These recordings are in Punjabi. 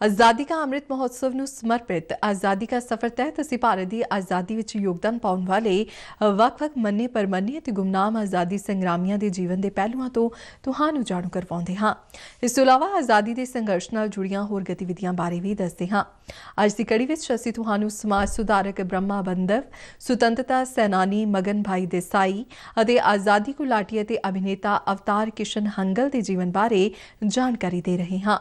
आज़ादी का अमृत महोत्सव ਨੂੰ ਸਮਰਪਿਤ ਆਜ਼ਾਦੀ ਦਾ ਸਫ਼ਰ ਤਹਿਤ ਅਸੀਂ ਭਾਰਤ ਦੀ ਆਜ਼ਾਦੀ ਵਿੱਚ ਯੋਗਦਾਨ ਪਾਉਣ ਵਾਲੇ ਵੱਖ-ਵੱਖ ਮੰਨੇ ਪਰਮੰਨੇ ਅਤੇ ਗੁਮਨਾਮ ਆਜ਼ਾਦੀ ਸੰਗਰਾਮੀਆਂ ਦੇ ਜੀਵਨ ਦੇ ਪਹਿਲੂਆਂ ਤੋਂ ਤੁਹਾਨੂੰ ਜਾਣੂ ਕਰਵਾਉਂਦੇ ਹਾਂ। ਇਸ ਤੋਂ ਇਲਾਵਾ ਆਜ਼ਾਦੀ ਦੇ ਸੰਘਰਸ਼ ਨਾਲ ਜੁੜੀਆਂ ਹੋਰ ਗਤੀਵਿਧੀਆਂ ਬਾਰੇ ਵੀ ਦੱਸਦੇ ਹਾਂ। ਅੱਜ ਦੀ ਕੜੀ ਵਿੱਚ ਅਸੀਂ ਤੁਹਾਨੂੰ ਸਮਾਜ ਸੁਧਾਰਕ ਬ੍ਰਹਮਾ ਬੰਦਵ, ਸੁਤੰਤਰਤਾ ਸੈਨਾਨੀ ਮਗਨ ਭਾਈ ਦੇਸਾਈ ਅਤੇ ਆਜ਼ਾਦੀ ਘੁਲਾਟੀ ਅਤੇ ਅਭਿਨੇਤਾ ਅਵਤਾਰ ਕਿਸ਼ਨ ਹੰਗਲ ਦੇ ਜੀਵਨ ਬਾਰੇ ਜਾਣਕਾਰੀ ਦੇ ਰਹੇ ਹਾਂ।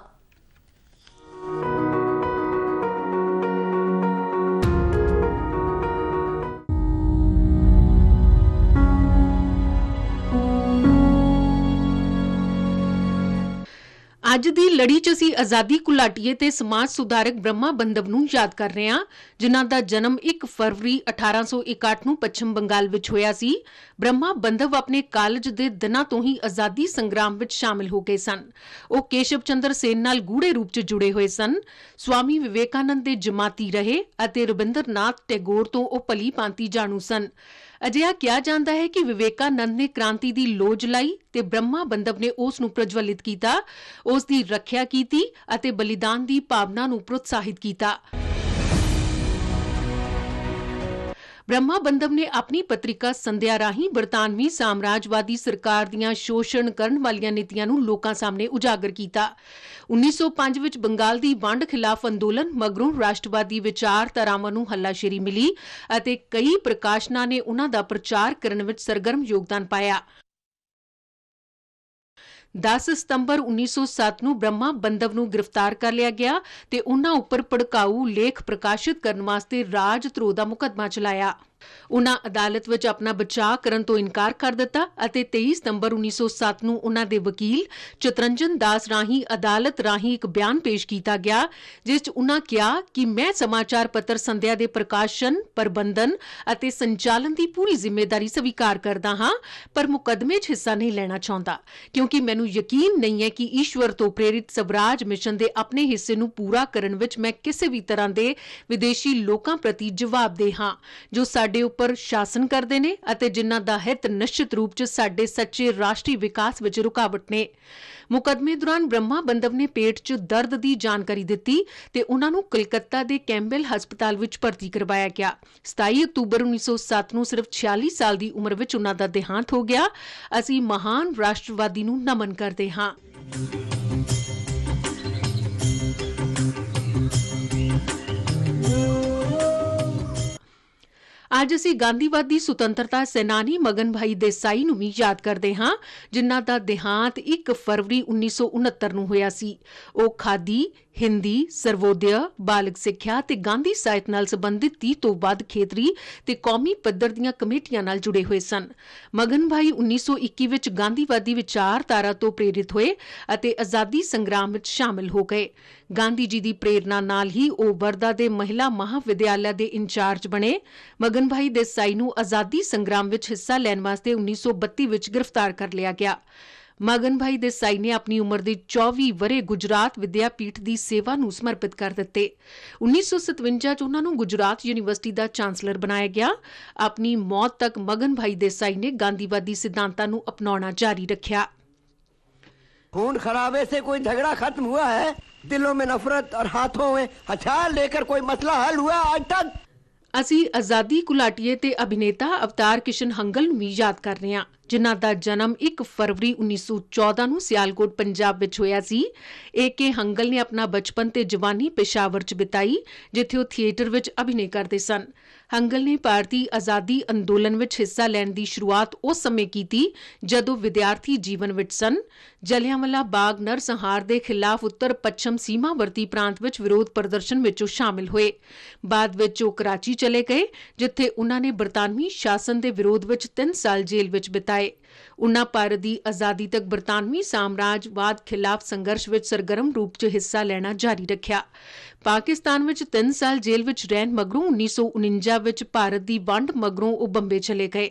ਅੱਜ ਦੀ ਲੜੀ 'ਚ ਅਸੀਂ ਆਜ਼ਾਦੀ ਘੁਲਾਟੀਏ ਤੇ ਸਮਾਜ ਸੁਧਾਰਕ ਬ੍ਰਹਮਾ ਬੰਦਵ ਨੂੰ ਯਾਦ ਕਰ ਰਹੇ ਹਾਂ, ਜਿਨ੍ਹਾਂ ਦਾ ਜਨਮ 1 ਫਰਵਰੀ 1861 ਨੂੰ ਪੱਛਮ ਬੰਗਾਲ ਵਿੱਚ ਹੋਇਆ ਸੀ। ਬ੍ਰਹਮਾ ਬੰਦਵ ਆਪਣੇ ਕਾਲਜ ਦੇ ਦਿਨਾਂ ਤੋਂ ਹੀ ਆਜ਼ਾਦੀ ਸੰਗਰਾਮ ਵਿੱਚ ਸ਼ਾਮਿਲ ਹੋ ਗਏ ਸਨ। ਉਹ ਕੇਸ਼ਵ ਚੰਦਰ ਸੇਨ ਨਾਲ ਗੂੜੇ ਰੂਪ 'ਚ ਜੁੜੇ ਹੋਏ ਸਨ। ਸਵਾਮੀ ਵਿਵੇਕਾਨੰਦ ਦੇ ਜਮਾਤੀ ਰਹੇ ਅਤੇ ਰਵਿੰਦਰਨਾਥ ਟੈਗੋਰ ਤੋਂ ਉਹ ਭਲੀ ਭਾਂਤੀ ਜਾਣੂ ਸਨ। ਅਜਿਹਾ ਕਿਹਾ ਜਾਂਦਾ ਹੈ ਕਿ ਵਿਵੇਕਾਨੰਦ ਨੇ ਕ੍ਰਾਂਤੀ ਦੀ ਲੋਜ ਲਾਈ ਤੇ ਬ੍ਰਹਮਾ ਬੰਦਵ ਨੇ ਉਸ ਨੂੰ ਪ੍ਰਜਵਲਿਤ ਕੀਤਾ, ਉਸ ਦੀ ਰੱਖਿਆ ਕੀਤੀ ਅਤੇ ਬਲੀਦਾਨ ਦੀ ਭਾਵਨਾ ਨੂੰ ਪ੍ਰੋਤਸਾਹਿਤ ਕੀਤਾ। ਬ੍ਰਹਮਾ ਬੰਦਵ ਨੇ ਆਪਣੀ ਪੱਤਰਿਕਾ ਸੰਧਿਆ ਰਾਹੀਂ ਬਰਤਾਨਵੀ ਸਾਮਰਾਜਵਾਦੀ ਸਰਕਾਰ ਦੀਆਂ ਸ਼ੋਸ਼ਣ ਕਰਨ ਵਾਲੀਆਂ ਨੀਤੀਆਂ ਨੂੰ ਲੋਕਾਂ ਸਾਹਮਣੇ ਉਜਾਗਰ ਕੀਤਾ। 1905 ਵਿੱਚ ਬੰਗਾਲ ਦੀ ਵੰਡ ਖਿਲਾਫ ਅੰਦੋਲਨ ਮਗਰੋਂ ਰਾਸ਼ਟਰਵਾਦੀ ਵਿਚਾਰਧਾਰਾਵਾਂ ਨੂੰ ਹੱਲਾਸ਼ੇਰੀ ਮਿਲੀ ਅਤੇ ਕਈ ਪ੍ਰਕਾਸ਼ਨਾਂ ਨੇ ਉਨ੍ਹਾਂ ਦਾ ਪ੍ਰਚਾਰ ਕਰਨ ਵਿੱਚ ਸਰਗਰਮ ਯੋਗਦਾਨ ਪਾਇਆ। 10 ਸਤੰਬਰ 1907 ਨੂੰ ਬ੍ਰਹਮਾ ਬੰਦਵ ਨੂੰ ਗ੍ਰਿਫਤਾਰ ਕਰ ਲਿਆ ਗਿਆ ਤੇ ਉਨ੍ਹਾਂ ਉੱਪਰ ਭੜਕਾਊ ਲੇਖ ਪ੍ਰਕਾਸ਼ਿਤ ਕਰਨ ਵਾਸਤੇ ਰਾਜ ਧਰੋਹ ਦਾ ਮੁਕੱਦਮਾ ਚਲਾਇਆ। ਉਨ੍ਹਾਂ ਅਦਾਲਤ ਵਿੱਚ ਆਪਣਾ ਬਚਾਅ ਕਰਨ ਤੋਂ ਇਨਕਾਰ ਕਰ ਦਿੱਤਾ ਅਤੇ 23 ਸਤੰਬਰ 1907 ਨੂੰ ਉਨ੍ਹਾਂ ਦੇ ਵਕੀਲ ਚਿਤਰੰਜਨ ਦਾਸ ਰਾਹੀਂ ਅਦਾਲਤ ਰਾਹੀਂ ਇੱਕ ਬਿਆਨ ਪੇਸ਼ ਕੀਤਾ ਗਿਆ, ਜਿਸ 'ਚ ਉਨ੍ਹਾਂ ਕਿਹਾ ਕਿ ਮੈਂ ਸਮਾਚਾਰ ਪੱਤਰ ਸੰਧਿਆ ਦੇ ਪ੍ਰਕਾਸ਼ਨ, ਪ੍ਰਬੰਧਨ ਅਤੇ ਸੰਚਾਲਨ ਦੀ ਪੂਰੀ ਜ਼ਿੰਮੇਵਾਰੀ ਸਵੀਕਾਰ ਕਰਦਾ ਹਾਂ, ਪਰ ਮੁਕੱਦਮੇ 'ਚ ਹਿੱਸਾ ਨਹੀਂ ਲੈਣਾ ਚਾਹੁੰਦਾ, ਕਿਉਂਕਿ ਮੈਨੂੰ ਯਕੀਨ ਨਹੀਂ ਹੈ ਕਿ ਈਸ਼ਵਰ ਤੋਂ ਪ੍ਰੇਰਿਤ ਸਵਰਾਜ ਮਿਸ਼ਨ ਦੇ ਆਪਣੇ ਹਿੱਸੇ ਨੂੰ ਪੂਰਾ ਕਰਨ ਵਿੱਚ ਮੈਂ ਕਿਸੇ ਵੀ ਤਰ੍ਹਾਂ ਦੇ ਵਿਦੇਸ਼ੀ ਲੋਕਾਂ ਪ੍ਰਤੀ ਜਵਾਬਦੇਹ ਹਾਂ, ਜੋ ਸਾਡੇ ਉੱਪਰ ਸ਼ਾਸਨ ਕਰਦੇ ਨੇ ਅਤੇ ਜਿਨ੍ਹਾਂ ਦਾ ਹਿੱਤ ਨਿਸ਼ਚਿਤ ਰੂਪ 'ਚ ਸਾਡੇ ਸੱਚੇ ਰਾਸ਼ਟਰੀ ਵਿਕਾਸ ਵਿੱਚ ਰੁਕਾਵਟ ਨੇ। ਮੁਕੱਦਮੇ ਦੌਰਾਨ ਬ੍ਰਹਮਾ ਬੰਦਵ ਨੇ ਪੇਟ 'ਚ ਦਰਦ ਦੀ ਜਾਣਕਾਰੀ ਦਿੱਤੀ ਤੇ ਉਨ੍ਹਾਂ ਨੂੰ ਕਲਕੱਤਾ ਦੇ ਕੈਂਪਬੈਲ ਹਸਪਤਾਲ ਵਿੱਚ ਭਰਤੀ ਕਰਵਾਇਆ ਗਿਆ। 27 ਅਕਤੂਬਰ 1907 ਨੂੰ ਸਿਰਫ 46 ਸਾਲ ਦੀ ਉਮਰ ਵਿੱਚ ਉਨ੍ਹਾਂ ਦਾ ਦੇਹਾਂਤ ਹੋ ਗਿਆ। ਅਸੀਂ ਮਹਾਨ ਰਾਸ਼ਟਰਵਾਦੀ ਨੂੰ ਨਮਨ ਕਰਦੇ ਹਾਂ। ਅੱਜ ਅਸੀਂ ਗਾਂਧੀਵਾਦੀ ਸੁਤੰਤਰਤਾ ਸੈਨਾਨੀ ਮਗਨ ਭਾਈ ਦੇਸਾਈ ਨੂੰ ਵੀ ਯਾਦ ਕਰਦੇ ਹਾਂ, ਜਿਨ੍ਹਾਂ ਦਾ ਦੇਹਾਂਤ 1 ਫਰਵਰੀ 1969 ਨੂੰ ਹੋਇਆ ਸੀ। ਉਹ ਖਾਦੀ, ਹਿੰਦੀ, ਸਰਵੋਦਿਆ, ਬਾਲਗ ਸਿੱਖਿਆ ਤੇ ਗਾਂਧੀ ਸਾਹਿਤ ਨਾਲ ਸੰਬੰਧਿਤ 30 ਤੋਂ ਵੱਧ ਖੇਤਰੀ ਤੇ ਕੌਮੀ ਪੱਧਰ ਦੀਆਂ ਕਮੇਟੀਆਂ ਨਾਲ ਜੁੜੇ ਹੋਏ ਸਨ। ਮਗਨ ਭਾਈ 1921 ਵਿੱਚ ਗਾਂਧੀਵਾਦੀ ਵਿਚਾਰਧਾਰਾ ਤੋਂ ਪ੍ਰੇਰਿਤ ਹੋਏ ਅਤੇ ਆਜ਼ਾਦੀ ਸੰਗਰਾਮ ਵਿੱਚ ਸ਼ਾਮਿਲ ਹੋ ਗਏ। ਗਾਂਧੀ ਜੀ ਦੀ ਪ੍ਰੇਰਨਾ ਨਾਲ ਹੀ ਉਹ ਵਰਦਾ ਦੇ ਮਹਿਲਾ ਮਹਾਵਿਦਿਆਲਿਆ ਦੇ ਇੰਚਾਰਜ ਬਣੇ। ਮਗਨ ਭਾਈ ਦੇਸਾਈ ਨੂੰ ਆਜ਼ਾਦੀ ਸੰਗਰਾਮ ਵਿੱਚ ਹਿੱਸਾ ਲੈਣ ਵਾਸਤੇ 1932 ਵਿੱਚ ਗ੍ਰਿਫਤਾਰ ਕਰ ਲਿਆ ਗਿਆ। ਮਗਨ ਭਾਈ ਦੇਸਾਈ ਨੇ ਆਪਣੀ ਉਮਰ ਦੇ 24 ਵਰ੍ਹੇ ਗੁਜਰਾਤ ਵਿਦਿਆਪੀਠ ਦੀ ਸੇਵਾ ਨੂੰ ਸਮਰਪਿਤ ਕਰ ਦਿੱਤੇ। 1957 ਚ ਉਹਨਾਂ ਨੂੰ ਗੁਜਰਾਤ ਯੂਨੀਵਰਸਿਟੀ ਦਾ ਚਾਂਸਲਰ ਬਣਾਇਆ ਗਿਆ। ਆਪਣੀ ਮੌਤ ਤੱਕ ਮਗਨ ਭਾਈ ਦੇਸਾਈ ਨੇ ਗਾਂਧੀਵਾਦੀ ਸਿਧਾਂਤਾਂ ਨੂੰ ਅਪਣਾਉਣਾ ਜਾਰੀ ਰੱਖਿਆ। खून खराबे से कोई झगड़ा खत्म हुआ है? दिलों में नफरत और हाथों में हथियार लेकर कोई मसला हल हुआ आज तक? ਅਸੀਂ ਆਜ਼ਾਦੀ ਘੁਲਾਟੀਏ ਤੇ ਅਭਿਨੇਤਾ ਅਵਤਾਰ ਕਿਸ਼ਨ ਹੰਗਲ ਨੂੰ ਵੀ ਯਾਦ ਕਰ ਰਹੇ ਹਾਂ, ਜਿਨ੍ਹਾਂ ਦਾ ਜਨਮ 1 ਫਰਵਰੀ 1914 ਨੂੰ ਸਿਆਲਕੋਟ ਪੰਜਾਬ ਵਿੱਚ ਹੋਇਆ ਸੀ। ਏ.ਕੇ. ਹੰਗਲ ਨੇ ਆਪਣਾ ਬਚਪਨ ਤੇ ਜਵਾਨੀ ਪੇਸ਼ਾਵਰ 'ਚ ਬਿਤਾਈ, ਜਿੱਥੇ ਉਹ ਥੀਏਟਰ ਵਿੱਚ ਅਭਿਨੇ ਕਰਦੇ ਸਨ। ਹੰਗਲ ਨੇ ਭਾਰਤੀ ਆਜ਼ਾਦੀ ਅੰਦੋਲਨ ਵਿੱਚ ਹਿੱਸਾ ਲੈਣ ਦੀ ਸ਼ੁਰੂਆਤ ਉਸ ਸਮੇਂ ਕੀਤੀ ਜਦੋਂ ਵਿਦਿਆਰਥੀ ਜੀਵਨ ਵਿੱਚ ਸਨ। ਜਲਿਆਂਵਾਲਾ ਬਾਗ ਨਰਸੰਹਾਰ ਦੇ ਖਿਲਾਫ ਉੱਤਰ ਪੱਛਮ ਸੀਮਾਵਰਤੀ ਪ੍ਰਾਂਤ ਵਿੱਚ ਵਿਰੋਧ ਪ੍ਰਦਰਸ਼ਨ ਵਿੱਚ ਉਹ ਸ਼ਾਮਿਲ ਹੋਏ। ਬਾਅਦ ਵਿੱਚ ਉਹ ਕਰਾਚੀ ਚਲੇ ਗਏ, ਜਿੱਥੇ ਉਨ੍ਹਾਂ ਨੇ ਬਰਤਾਨਵੀ ਸ਼ਾਸਨ ਦੇ ਵਿਰੋਧ ਵਿੱਚ 3 ਸਾਲ ਜੇਲ੍ਹ ਵਿੱਚ ਬਿਤਾਏ। ਉਨ੍ਹਾਂ ਭਾਰਤ ਦੀ ਆਜ਼ਾਦੀ ਤੱਕ ਬਰਤਾਨਵੀ ਸਾਮਰਾਜਵਾਦ ਖਿਲਾਫ ਸੰਘਰਸ਼ ਵਿੱਚ ਸਰਗਰਮ ਰੂਪ 'ਚ ਹਿੱਸਾ ਲੈਣਾ ਜਾਰੀ ਰੱਖਿਆ। ਪਾਕਿਸਤਾਨ ਵਿੱਚ 3 ਸਾਲ ਜੇਲ੍ਹ ਵਿੱਚ ਰਹਿਣ ਮਗਰੋਂ 1949 ਵਿੱਚ ਭਾਰਤ ਦੀ ਵੰਡ ਮਗਰੋਂ ਉਹ ਬੰਬੇ ਚਲੇ ਗਏ।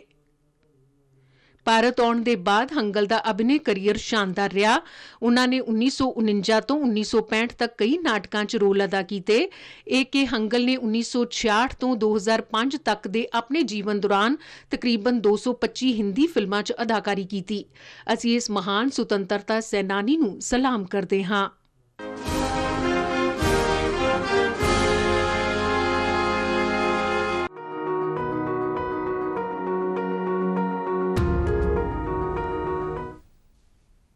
ਭਾਰਤ ਆਉਣ ਦੇ ਬਾਅਦ ਹੰਗਲ ਦਾ ਅਭਿਨੇ ਕਰੀਅਰ ਸ਼ਾਨਦਾਰ ਰਿਹਾ। ਉਨ੍ਹਾਂ ਨੇ 1949 ਤੋਂ 1965 ਤੱਕ ਕਈ ਨਾਟਕਾਂ 'ਚ ਰੋਲ ਅਦਾ ਕੀਤੇ। ਏ.ਕੇ. ਹੰਗਲ ਨੇ 1966 ਤੋਂ 2005 ਤੱਕ ਦੇ ਆਪਣੇ ਜੀਵਨ ਦੌਰਾਨ ਤਕਰੀਬਨ 225 ਹਿੰਦੀ ਫਿਲਮਾਂ 'ਚ ਅਦਾਕਾਰੀ ਕੀਤੀ। ਅਸੀਂ ਇਸ ਮਹਾਨ ਸੁਤੰਤਰਤਾ ਸੈਨਾਨੀ ਨੂੰ ਸਲਾਮ ਕਰਦੇ ਹਾਂ।